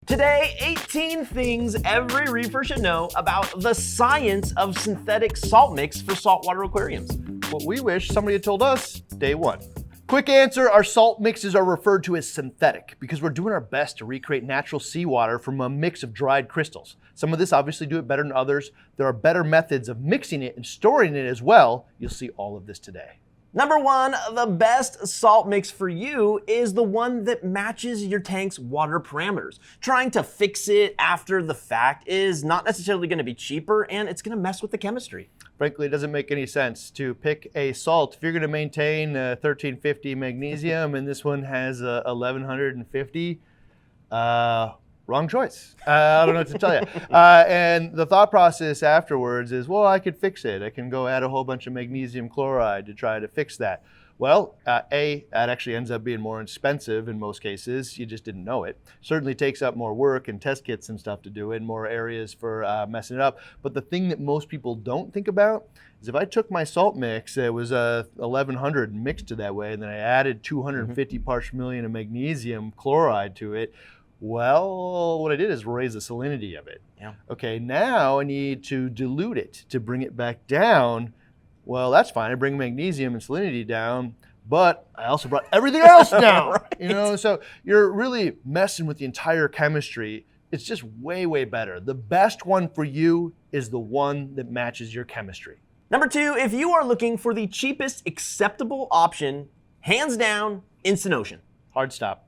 Today, 18 things every reefer should know about the science of synthetic salt mix for saltwater aquariums. What we wish somebody had told us day one. Quick answer, our salt mixes are referred to as synthetic because we're doing our best to recreate natural seawater from a mix of dried crystals. Some of this obviously do it better than others. There are better methods of mixing it and storing it as well. You'll see all of this today. Number one, the best salt mix for you is the one that matches your tank's water parameters. Trying to fix it after the fact is not necessarily going to be cheaper, and it's going to mess with the chemistry. Frankly, it doesn't make any sense to pick a salt. If you're going to maintain 1350 magnesium and this one has 1150, wrong choice. I don't know what to tell you. And the thought process afterwards is, well, I could fix it. I can go add a whole bunch of magnesium chloride to try to fix that. Well, that actually ends up being more expensive in most cases. You just didn't know it. Certainly takes up more work and test kits and stuff to do it, more areas for messing it up. But the thing that most people don't think about is if I took my salt mix, it was 1100 mixed to that way, and then I added 250 parts per million of magnesium chloride to it, well, what I did is raise the salinity of it. Yeah. Okay, now I need to dilute it to bring it back down. Well, that's fine. I bring magnesium and salinity down, but I also brought everything else down. Right. You know, so you're really messing with the entire chemistry. It's just way, way better. The best one for you is the one that matches your chemistry. Number two, if you are looking for the cheapest acceptable option, hands down, Instant Ocean. Hard stop.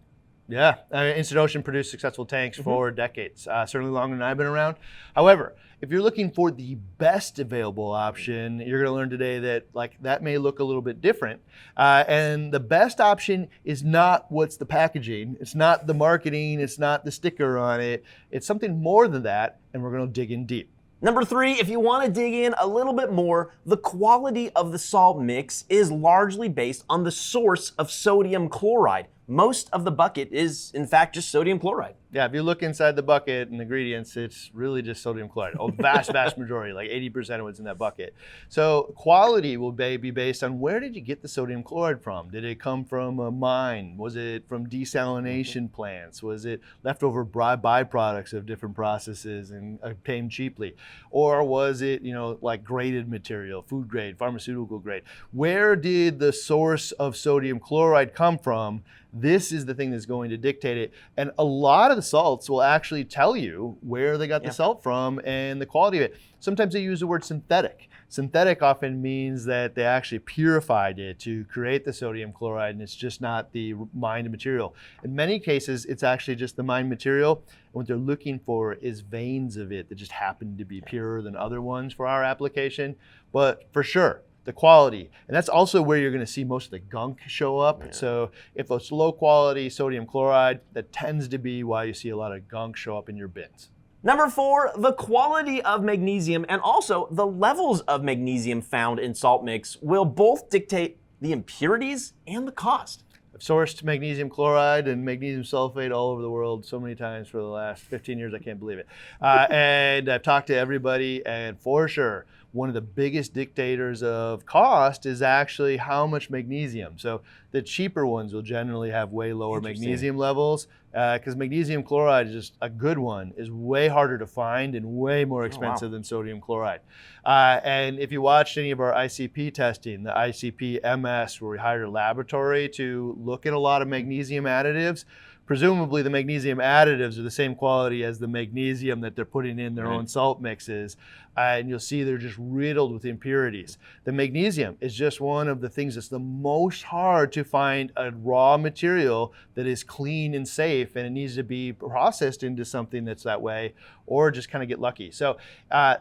Yeah, Instant Ocean produced successful tanks for decades, certainly longer than I've been around. However, if you're looking for the best available option, you're gonna learn today that that may look a little bit different. And the best option is not what's the packaging, it's not the marketing, it's not the sticker on it, it's something more than that, and we're gonna dig in deep. Number three, if you want to dig in a little bit more, the quality of the salt mix is largely based on the source of sodium chloride. Most of the bucket is, in fact, just sodium chloride. Yeah, if you look inside the bucket and ingredients, it's really just sodium chloride. A vast, vast majority, like 80% of what's in that bucket. So quality will be based on where did you get the sodium chloride from? Did it come from a mine? Was it from desalination plants? Was it leftover byproducts of different processes and obtained cheaply? Or was it, like graded material, food grade, pharmaceutical grade? Where did the source of sodium chloride come from? This is the thing that's going to dictate it. And a lot of the salts will actually tell you where they got the salt from and the quality of it. Sometimes they use the word synthetic. Synthetic often means that they actually purified it to create the sodium chloride, and it's just not the mined material. In many cases, it's actually just the mined material. And what they're looking for is veins of it that just happen to be purer than other ones for our application. But for sure, the quality, and that's also where you're going to see most of the gunk show up. Yeah. So if it's low quality sodium chloride, that tends to be why you see a lot of gunk show up in your bins. Number four, the quality of magnesium and also the levels of magnesium found in salt mix will both dictate the impurities and the cost. I've sourced magnesium chloride and magnesium sulfate all over the world so many times for the last 15 years, I can't believe it. And I've talked to everybody, and for sure, one of the biggest dictators of cost is actually how much magnesium. So the cheaper ones will generally have way lower magnesium levels because magnesium chloride is just a good one, is way harder to find and way more expensive than sodium chloride. And if you watched any of our ICP testing, the ICP MS, where we hired a laboratory to look at a lot of magnesium additives, presumably the magnesium additives are the same quality as the magnesium that they're putting in their own salt mixes. And you'll see they're just riddled with impurities. The magnesium is just one of the things that's the most hard to find a raw material that is clean and safe, and it needs to be processed into something that's that way, or just kind of get lucky. So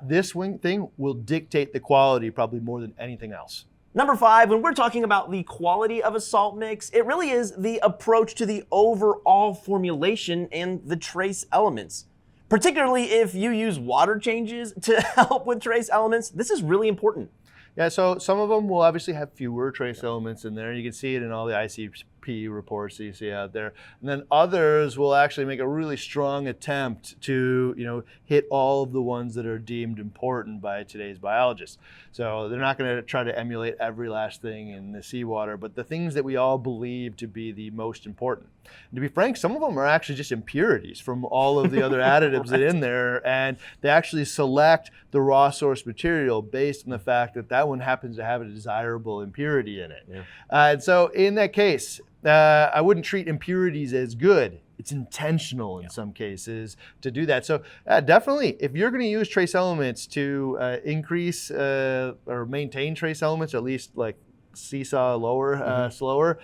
this thing will dictate the quality probably more than anything else. Number five, when we're talking about the quality of a salt mix, it really is the approach to the overall formulation and the trace elements. Particularly if you use water changes to help with trace elements, this is really important. Yeah, so some of them will obviously have fewer trace elements in there. You can see it in all the P reports that you see out there. And then others will actually make a really strong attempt to, hit all of the ones that are deemed important by today's biologists. So they're not going to try to emulate every last thing in the seawater, but the things that we all believe to be the most important. And to be frank, some of them are actually just impurities from all of the other additives that are in there, and they actually select the raw source material based on the fact that that one happens to have a desirable impurity in it. Yeah. And so in that case, I wouldn't treat impurities as good. It's intentional in some cases to do that. So definitely, if you're going to use trace elements to increase or maintain trace elements, at least like seesaw lower, slower,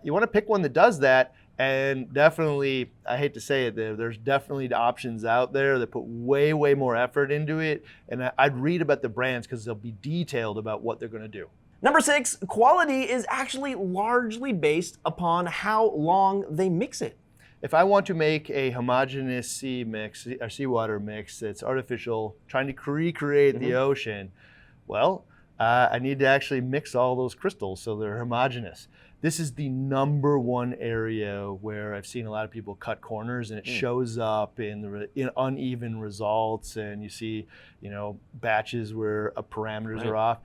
you want to pick one that does that. And definitely, I hate to say it, there's definitely options out there that put way, way more effort into it. And I'd read about the brands because they'll be detailed about what they're going to do. Number 6, quality is actually largely based upon how long they mix it. If I want to make a homogeneous sea mix, or seawater mix that's artificial, trying to recreate the ocean, well, I need to actually mix all those crystals so they're homogeneous. This is the #1 area where I've seen a lot of people cut corners, and it shows up in uneven results, and you see, batches where parameters are off.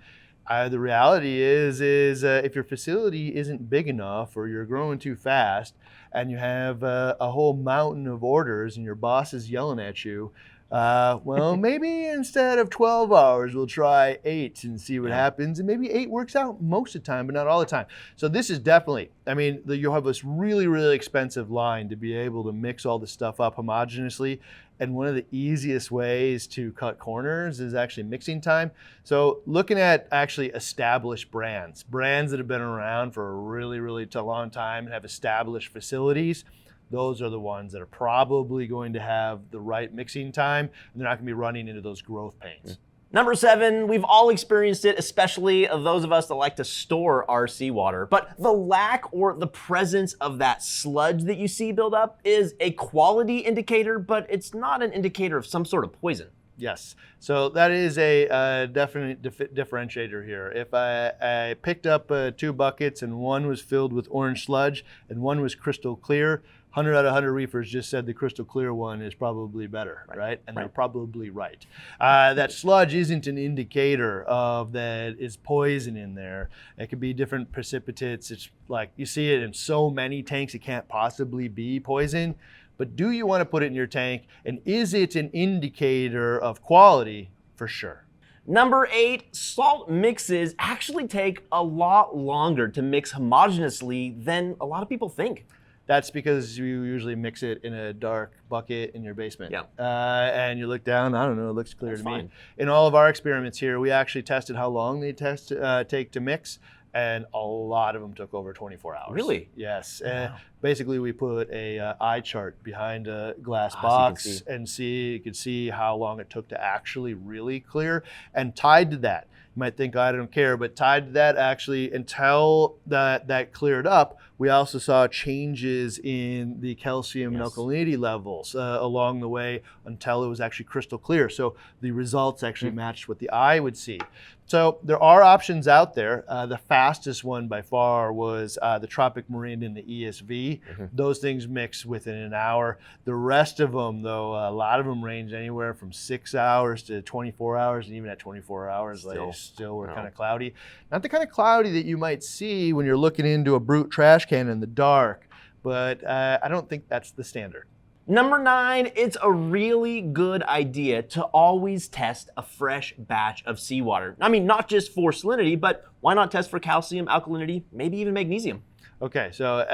The reality is if your facility isn't big enough or you're growing too fast and you have a whole mountain of orders and your boss is yelling at you, well, maybe instead of 12 hours, we'll try 8 and see what happens. And maybe 8 works out most of the time, but not all the time. So this is definitely, you'll have this really, really expensive line to be able to mix all this stuff up homogeneously. And one of the easiest ways to cut corners is actually mixing time. So looking at actually established brands that have been around for a really, really long time and have established facilities, those are the ones that are probably going to have the right mixing time, and they're not going to be running into those growth pains. Number 7, we've all experienced it, especially those of us that like to store our seawater. But the lack or the presence of that sludge that you see build up is a quality indicator, but it's not an indicator of some sort of poison. Yes, so that is a definite differentiator here. If I picked up 2 buckets and one was filled with orange sludge and one was crystal clear, 100 out of 100 reefers just said the crystal clear one is probably better, right? And they're probably right. That sludge isn't an indicator of that is poison in there. It could be different precipitates. It's like you see it in so many tanks, it can't possibly be poison. But do you want to put it in your tank? And is it an indicator of quality? For sure. Number 8, salt mixes actually take a lot longer to mix homogenously than a lot of people think. That's because you usually mix it in a dark bucket in your basement. Yeah. And you look down, I don't know, it looks clear That's to me. fine. In all of our experiments here, we actually tested how long they take to mix, and a lot of them took over 24 hours. Really? Yes. Wow. Basically, we put a eye chart behind a glass So box you could see how long it took to actually really clear. And tied to that, you might think, I don't care, but tied to that actually, until that cleared up, we also saw changes in the calcium and alkalinity levels along the way until it was actually crystal clear. So the results actually matched what the eye would see. So there are options out there. The fastest one by far was the Tropic Marin and the ESV. Those things mix within an hour. The rest of them, though, a lot of them range anywhere from 6 hours to 24 hours, and even at 24 hours, they still were kind of cloudy. Not the kind of cloudy that you might see when you're looking into a brute trash can in the dark, but I don't think that's the standard. Number 9, it's a really good idea to always test a fresh batch of seawater. Not just for salinity, but why not test for calcium, alkalinity, maybe even magnesium? Okay, so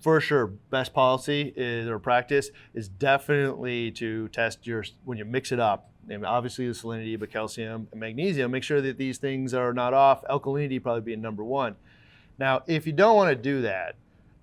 for sure, best policy or practice is definitely to test when you mix it up. And obviously the salinity, but calcium and magnesium, make sure that these things are not off. Alkalinity probably being number 1. Now, if you don't want to do that,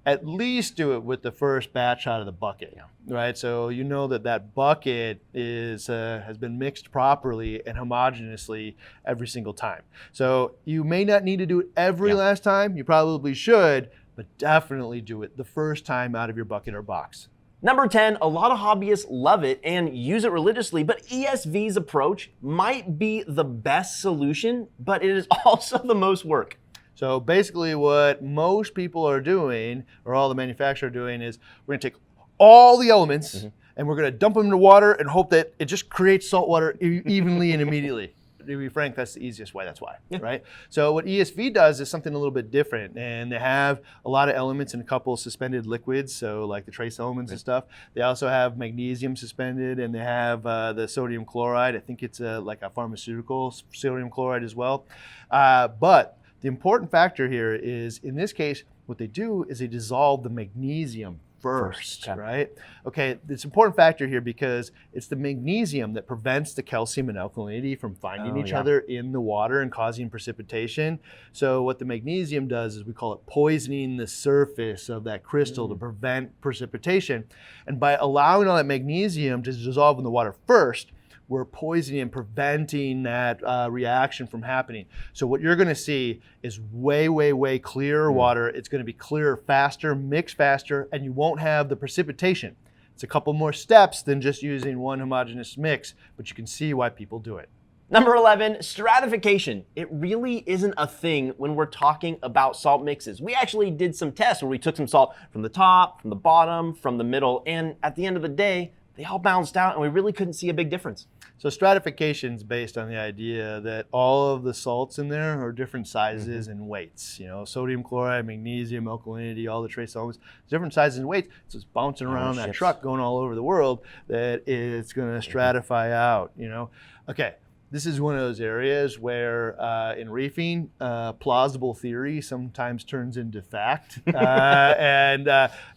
at least do it with the first batch out of the bucket, right? So you know that bucket has been mixed properly and homogeneously every single time. So you may not need to do it every last time. You probably should, but definitely do it the first time out of your bucket or box. Number 10, a lot of hobbyists love it and use it religiously, but ESV's approach might be the best solution, but it is also the most work. So basically what most people are doing, or all the manufacturers are doing, is we're gonna take all the elements and we're gonna dump them into water and hope that it just creates salt water evenly and immediately. To be frank, that's the easiest way, that's why, right? So what ESV does is something a little bit different, and they have a lot of elements in a couple of suspended liquids, so like the trace elements and stuff. They also have magnesium suspended, and they have the sodium chloride. I think it's like a pharmaceutical sodium chloride as well. But the important factor here is, in this case, what they do is they dissolve the magnesium first, right? Okay, it's an important factor here because it's the magnesium that prevents the calcium and alkalinity from finding each other in the water and causing precipitation. So what the magnesium does is we call it poisoning the surface of that crystal to prevent precipitation. And by allowing all that magnesium to dissolve in the water first, we're poisoning and preventing that reaction from happening. So what you're gonna see is way clearer water. It's gonna be clearer faster, mix faster, and you won't have the precipitation. It's a couple more steps than just using one homogeneous mix, but you can see why people do it. Number 11, stratification. It really isn't a thing when we're talking about salt mixes. We actually did some tests where we took some salt from the top, from the bottom, from the middle, and at the end of the day, they all balanced out and we really couldn't see a big difference. So stratification is based on the idea that all of the salts in there are different sizes and weights. You know, sodium chloride, magnesium, alkalinity, all the trace elements, different sizes and weights. So it's bouncing around that truck going all over the world that it's going to stratify out, you know. Okay. This is one of those areas where in reefing, plausible theory sometimes turns into fact. And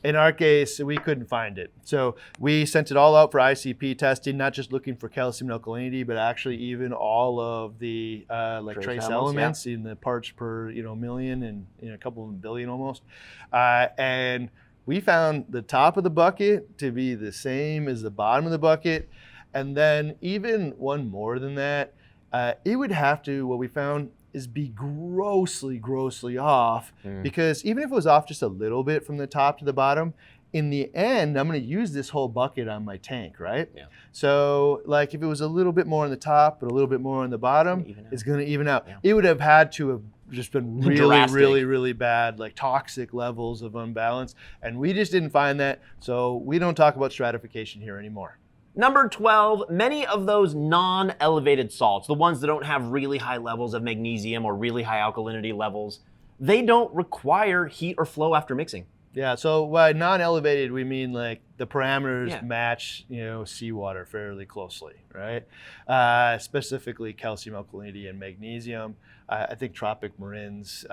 in our case, we couldn't find it. So we sent it all out for ICP testing, not just looking for calcium and alkalinity, but actually even all of the like trace elements in the parts per million and a couple of billion almost. And we found the top of the bucket to be the same as the bottom of the bucket. And then even one more than that, it would have to, what we found is be grossly off, because even if it was off just a little bit from the top to the bottom, in the end, I'm gonna use this whole bucket on my tank, right? Yeah. So like if it was a little bit more on the top, but a little bit more on the bottom, it's gonna even out. Yeah. It would have had to have just been really bad, like toxic levels of unbalance. And we just didn't find that. So we don't talk about stratification here anymore. Number 12, many of those non-elevated salts, the ones that don't have really high levels of magnesium or really high alkalinity levels, they don't require heat or flow after mixing. Yeah, so by non-elevated, we mean like the parameters match, seawater fairly closely, right? Specifically calcium, alkalinity, and magnesium. I think tropic marins,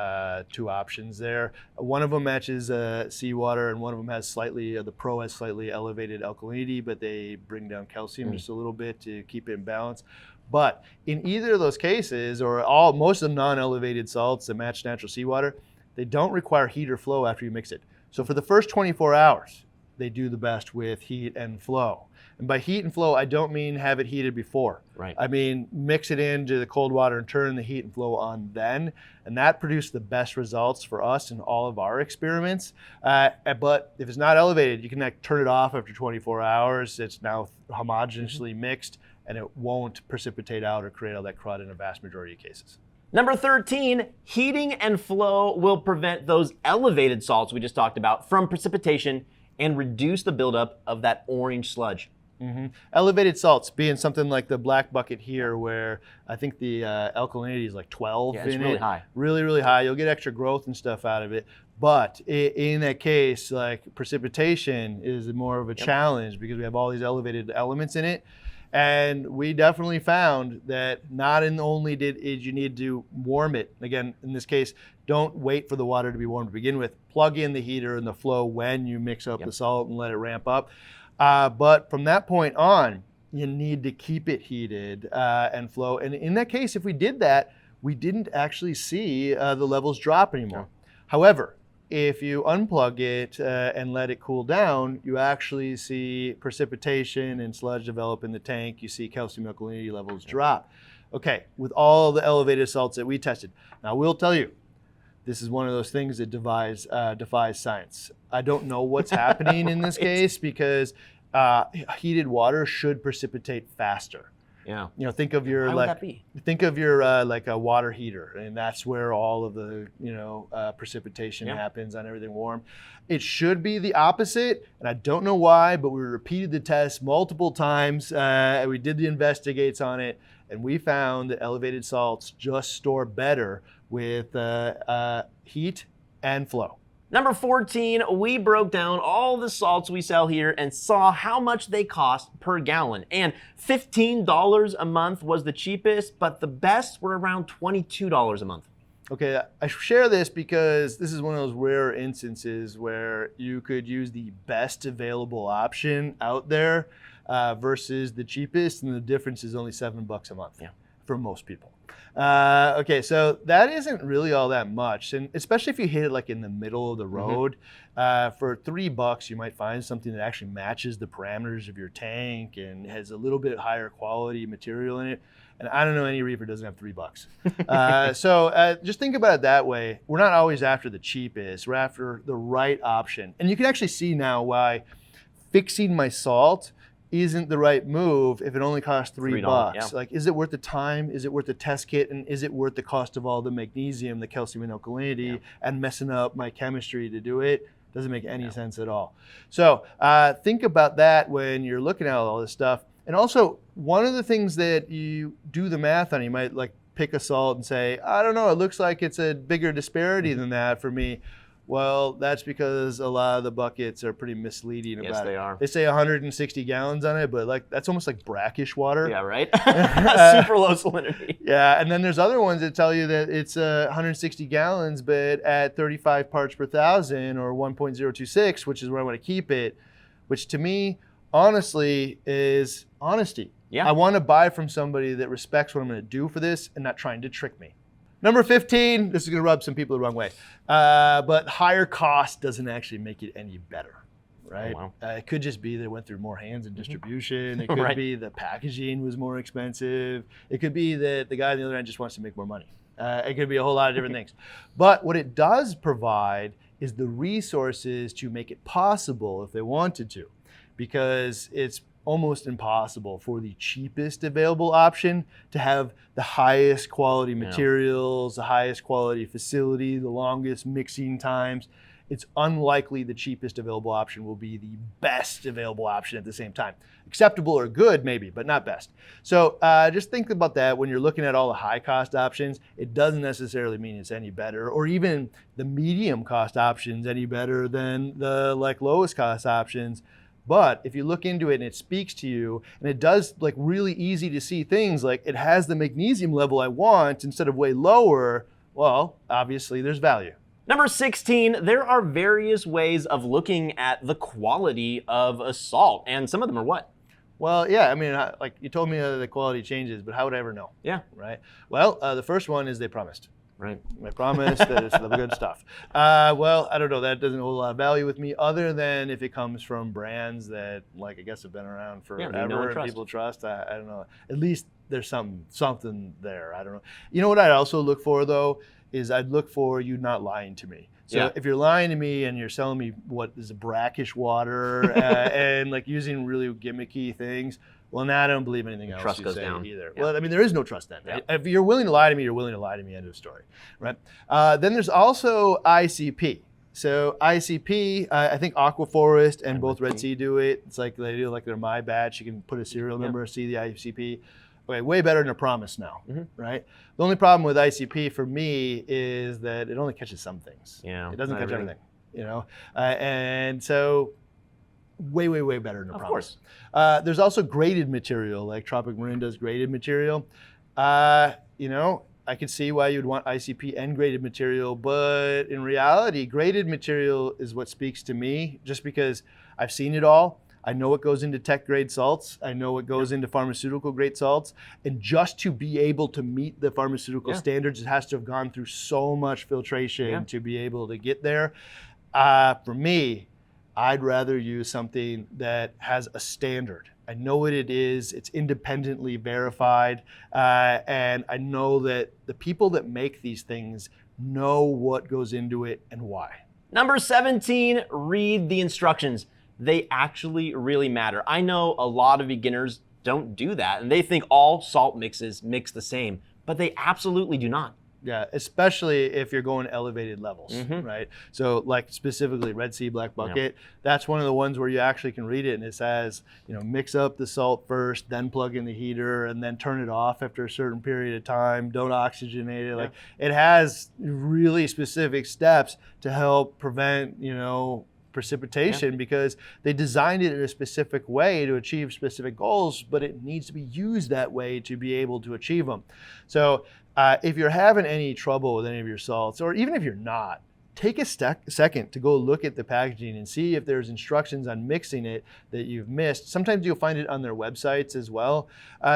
two options there. One of them matches seawater, and one of them has the Pro has slightly elevated alkalinity, but they bring down calcium just a little bit to keep it in balance. But in either of those cases, or most of the non-elevated salts that match natural seawater, they don't require heat or flow after you mix it. So for the first 24 hours, they do the best with heat and flow. And by heat and flow, I don't mean have it heated before. Right. I mean, mix it into the cold water and turn the heat and flow on then. And that produced the best results for us in all of our experiments. But if it's not elevated, you can turn it off after 24 hours. It's now homogeneously mixed, and it won't precipitate out or create all that crud in a vast majority of cases. Number 13, heating and flow will prevent those elevated salts we just talked about from precipitation and reduce the buildup of that orange sludge. Elevated salts being something like the black bucket here, where I think the alkalinity is like 12 it's really high. Really high. You'll get extra growth and stuff out of it. But in that case, like precipitation is more of a challenge because we have all these elevated elements in it. And we definitely found that not only did you need to warm it, again, in this case, don't wait for the water to be warm to begin with. Plug in the heater and the flow when you mix up the salt and let it ramp up. But from that point on, you need to keep it heated and flow. And in that case, if we did that, we didn't actually see the levels drop anymore. However, if you unplug it and let it cool down, you actually see precipitation and sludge develop in the tank. You see calcium alkalinity levels drop. Okay, with all the elevated salts that we tested. Now, we'll tell you, this is one of those things that defies science. I don't know what's happening in this case because heated water should precipitate faster. Yeah. You know, think of your Why would that be? think of your like a water heater, and that's where all of the precipitation happens on everything warm. It should be the opposite, and I don't know why, but we repeated the test multiple times. We did the investigates on it, and we found that elevated salts just store better with heat and flow. Number 14, we broke down all the salts we sell here and saw how much they cost per gallon. And $15 a month was the cheapest, but the best were around $22 a month. Okay, I share this because this is one of those rare instances where you could use the best available option out there versus the cheapest, and the difference is only $7 a month for most people. Okay, so that isn't really all that much, and especially if you hit it like in the middle of the road, for $3 you might find something that actually matches the parameters of your tank and has a little bit higher quality material in it. And I don't know any reefer doesn't have $3. So just think about it that way. We're not always after the cheapest, we're after the right option. And you can actually see now why fixing my salt isn't the right move if it only costs $3. Yeah. Like, is it worth the time? Is it worth the test kit? And is it worth the cost of all the magnesium, the calcium and alkalinity, and messing up my chemistry to do it? Doesn't make any sense at all. So think about that when you're looking at all this stuff. And also, one of the things that you do the math on, you might like pick a salt and say, I don't know, it looks like it's a bigger disparity than that for me. Well, that's because a lot of the buckets are pretty misleading about it. Yes, they are. They say 160 gallons on it, but like that's almost like brackish water. Yeah, right? Super low salinity. Yeah, and then there's other ones that tell you that it's 160 gallons, but at 35 parts per thousand or 1.026, which is where I want to keep it, which to me, honestly, is honesty. Yeah. I want to buy from somebody that respects what I'm going to do for this and not trying to trick me. Number 15, this is going to rub some people the wrong way, but higher cost doesn't actually make it any better, right? Oh, wow. It could just be that it went through more hands in distribution. It could be the packaging was more expensive. It could be that the guy on the other end just wants to make more money. It could be a whole lot of different things. But what it does provide is the resources to make it possible if they wanted to, because it's almost impossible for the cheapest available option to have the highest quality materials, the highest quality facility, the longest mixing times. It's unlikely the cheapest available option will be the best available option at the same time. Acceptable or good, maybe, but not best. So just think about that when you're looking at all the high cost options. It doesn't necessarily mean it's any better, or even the medium cost options any better than the like lowest cost options. But if you look into it and it speaks to you, and it does like really easy to see things like it has the magnesium level I want instead of way lower, well, obviously there's value. Number 16, there are various ways of looking at the quality of a salt, and some of them are what? Well, yeah, I mean, like you told me the quality changes, but how would I ever know? Yeah. Right? Well, the first one is they promised. Right. I promise that it's the good stuff. Well, I don't know. That doesn't hold a lot of value with me, other than if it comes from brands that, like, I guess have been around forever and people trust. I don't know. At least there's something there. I don't know. You know what I'd also look for though is I'd look for you not lying to me. So if you're lying to me and you're selling me what is a brackish water and like using really gimmicky things, well, now I don't believe anything else trust you goes say down. either. Yeah. Well, I mean, there is no trust then. Yeah. If you're willing to lie to me, you're willing to lie to me, end of story, right? Then there's also ICP. So ICP, I think Aquaforest and both Red Sea do it. It's like they do like their My Batch. You can put a serial number, see the ICP. Okay, way better than a promise now, right? The only problem with ICP for me is that it only catches some things. Yeah. It doesn't catch everything, you know? And so way better than a promise. Of course. There's also graded material, like Tropic Marin does graded material. You know, I could see why you'd want ICP and graded material, but in reality, graded material is what speaks to me, just because I've seen it all. I know what goes into tech grade salts. I know what goes into pharmaceutical grade salts. And just to be able to meet the pharmaceutical standards, it has to have gone through so much filtration to be able to get there. For me, I'd rather use something that has a standard. I know what it is. It's independently verified. And I know that the people that make these things know what goes into it and why. Number 17, read the instructions. They actually really matter. I know a lot of beginners don't do that. And they think all salt mixes mix the same, but they absolutely do not. Yeah, especially if you're going elevated levels, right? So like specifically Red Sea Black Bucket, that's one of the ones where you actually can read it and it says, you know, mix up the salt first, then plug in the heater and then turn it off after a certain period of time. Don't oxygenate it. Like it has really specific steps to help prevent, you know, precipitation because they designed it in a specific way to achieve specific goals, but it needs to be used that way to be able to achieve them. So if you're having any trouble with any of your salts, or even if you're not, take a second to go look at the packaging and see if there's instructions on mixing it that you've missed. Sometimes you'll find it on their websites as well,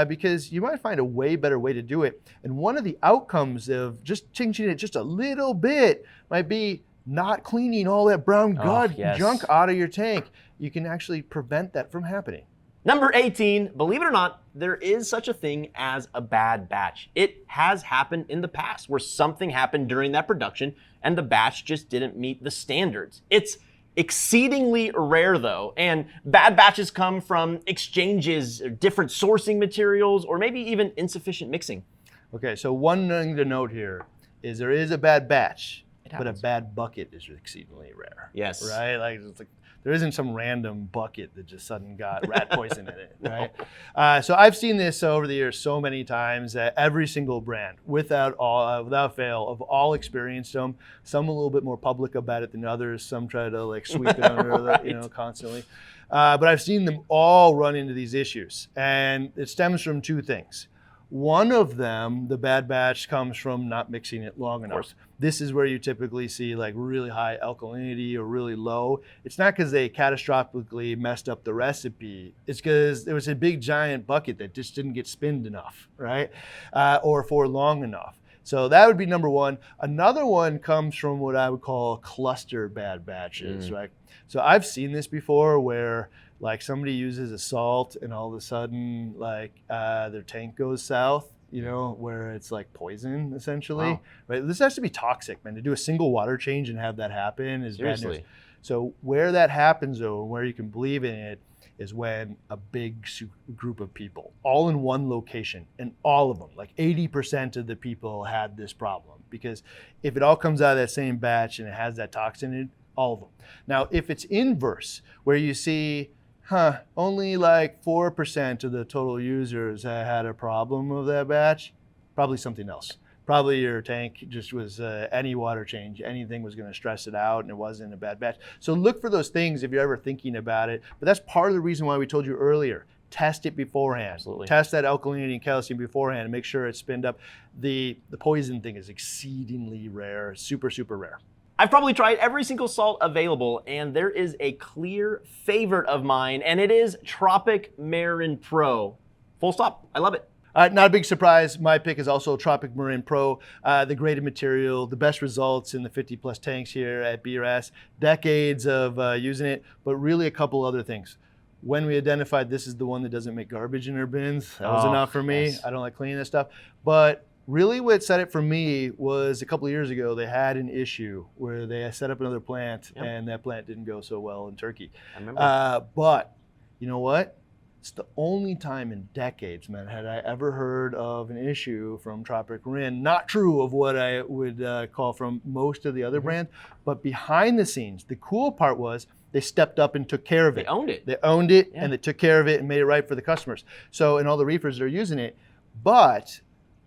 because you might find a way better way to do it. And one of the outcomes of just changing it just a little bit might be not cleaning all that brown junk out of your tank. You can actually prevent that from happening. Number 18, believe it or not, there is such a thing as a bad batch. It has happened in the past where something happened during that production and the batch just didn't meet the standards. It's exceedingly rare though, and bad batches come from exchanges, or different sourcing materials, or maybe even insufficient mixing. Okay, so one thing to note here is there is a bad batch, but a bad bucket is exceedingly rare. Yes. Right? Like, it's like there isn't some random bucket that just suddenly got rat poison in it, right? So I've seen this over the years so many times that every single brand, without fail, have all experienced them. Some a little bit more public about it than others. Some try to like sweep it under the, you know, constantly. But I've seen them all run into these issues, and it stems from two things. One of them, the bad batch, comes from not mixing it long enough. This is where you typically see like really high alkalinity or really low. It's not because they catastrophically messed up the recipe. It's because there was a big giant bucket that just didn't get spinned enough, right? Or for long enough. So that would be number one. Another one comes from what I would call cluster bad batches, right? So I've seen this before where like somebody uses a salt and all of a sudden like their tank goes south, you know, where it's like poison essentially, right? This has to be toxic, man. To do a single water change and have that happen is bad news. So where that happens though, and where you can believe in it, is when a big group of people, all in one location, and all of them, like 80% of the people had this problem. Because if it all comes out of that same batch and it has that toxin in it, all of them. Now, if it's inverse, where you see, only like 4% of the total users had a problem with that batch, probably something else. Probably your tank just was any water change, anything was going to stress it out and it wasn't a bad batch. So look for those things if you're ever thinking about it. But that's part of the reason why we told you earlier, test it beforehand. Absolutely. Test that alkalinity and calcium beforehand and make sure it's spinned up. The poison thing is exceedingly rare, super, super rare. I've probably tried every single salt available, and there is a clear favorite of mine, and it is Tropic Marin Pro. Full stop. I love it. Not a big surprise. My pick is also Tropic Marin Pro, the graded material, the best results in the 50 plus tanks here at BRS, decades of using it, but really a couple other things. When we identified this is the one that doesn't make garbage in their bins, that was enough for me. Yes. I don't like cleaning this stuff. But really what set it for me was a couple of years ago, they had an issue where they set up another plant and that plant didn't go so well in Turkey. I remember. But you know what? It's the only time in decades, man, had I ever heard of an issue from Tropic Marin. Not true of what I would call from most of the other brands, but behind the scenes, the cool part was they stepped up and took care of it. They owned it. They owned it and they took care of it and made it right for the customers. So, and all the reefers that are using it, but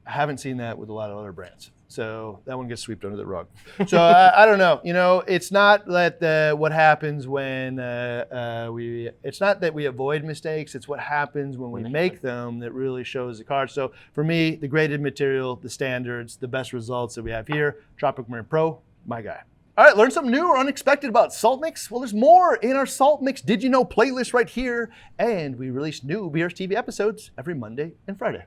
I haven't seen that with a lot of other brands. So that one gets swept under the rug. So I don't know. You know, it's not that what happens when it's not that we avoid mistakes. It's what happens when we make them that really shows the card. So for me, the graded material, the standards, the best results that we have here, Tropic Marin Pro, my guy. All right, learn something new or unexpected about salt mix? Well, there's more in our Salt Mix Did You Know playlist right here. And we release new BRStv episodes every Monday and Friday.